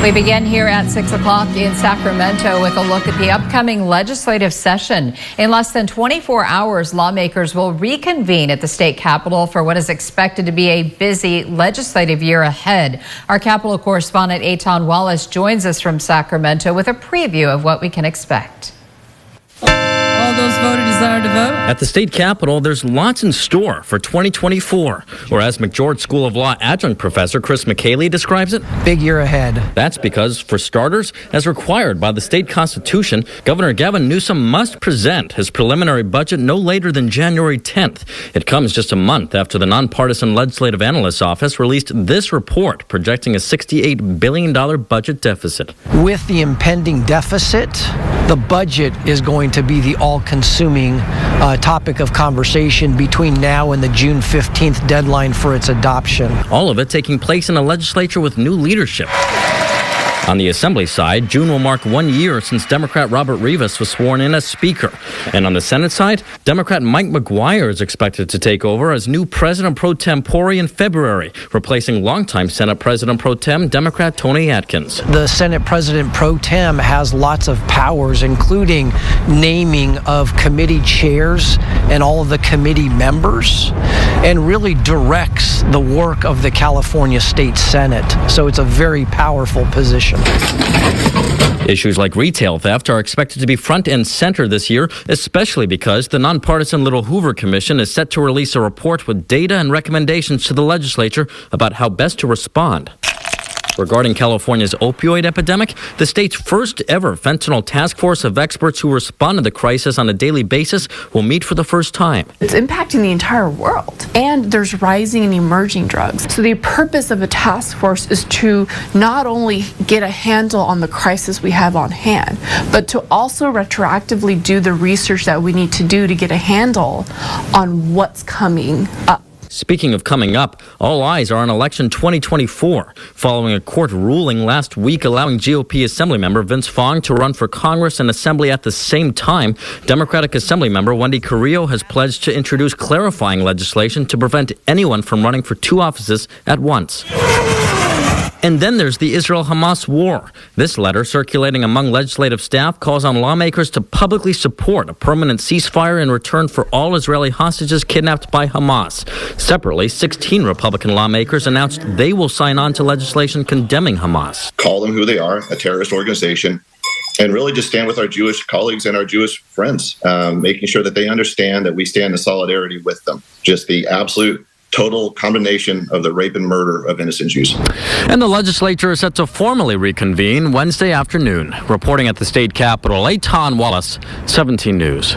We begin here at 6 o'clock in Sacramento with a look at the upcoming legislative session. In less than 24 hours, lawmakers will reconvene at the state capitol for what is expected to be a busy legislative year ahead. Our Capitol correspondent Eitan Wallace joins us from Sacramento with a preview of what we can expect. All those voted desire to vote? At the state capitol, there's lots in store for 2024, or as McGeorge School of Law adjunct professor Chris McKaylee describes it, big year ahead. That's because, for starters, as required by the state constitution, Governor Gavin Newsom must present his preliminary budget no later than January 10th. It comes just a month after the nonpartisan Legislative Analyst's Office released this report projecting a $68 billion budget deficit. With the impending deficit, the budget is going to be the all-consuming topic of conversation between now and the June 15th deadline for its adoption. All of it taking place in a legislature with new leadership. On the Assembly side, June will mark 1 year since Democrat Robert Rivas was sworn in as Speaker. And on the Senate side, Democrat Mike McGuire is expected to take over as new President pro tempore in February, replacing longtime Senate President pro tem Democrat Tony Atkins. The Senate President pro tem has lots of powers, including naming of committee chairs and all of the committee members, and really directs the work of the California State Senate. So it's a very powerful position. Issues like retail theft are expected to be front and center this year, especially because the nonpartisan Little Hoover Commission is set to release a report with data and recommendations to the legislature about how best to respond. Regarding California's opioid epidemic, the state's first ever fentanyl task force of experts who respond to the crisis on a daily basis will meet for the first time. It's impacting the entire world, and there's rising and emerging drugs. So the purpose of a task force is to not only get a handle on the crisis we have on hand, but to also retroactively do the research that we need to do to get a handle on what's coming up. Speaking of coming up, all eyes are on election 2024, following a court ruling last week allowing GOP Assemblymember Vince Fong to run for Congress and Assembly at the same time. Democratic Assemblymember Wendy Carrillo has pledged to introduce clarifying legislation to prevent anyone from running for two offices at once. And then there's the Israel-Hamas war. This letter, circulating among legislative staff, calls on lawmakers to publicly support a permanent ceasefire in return for all Israeli hostages kidnapped by Hamas. Separately, 16 Republican lawmakers announced they will sign on to legislation condemning Hamas. Call them who they are, a terrorist organization, and really just stand with our Jewish colleagues and our Jewish friends, making sure that they understand that we stand in solidarity with them. Just the absolute total condemnation of the rape and murder of innocent Jews. And the legislature is set to formally reconvene Wednesday afternoon. Reporting at the state capitol, Eitan Wallace, 17 News.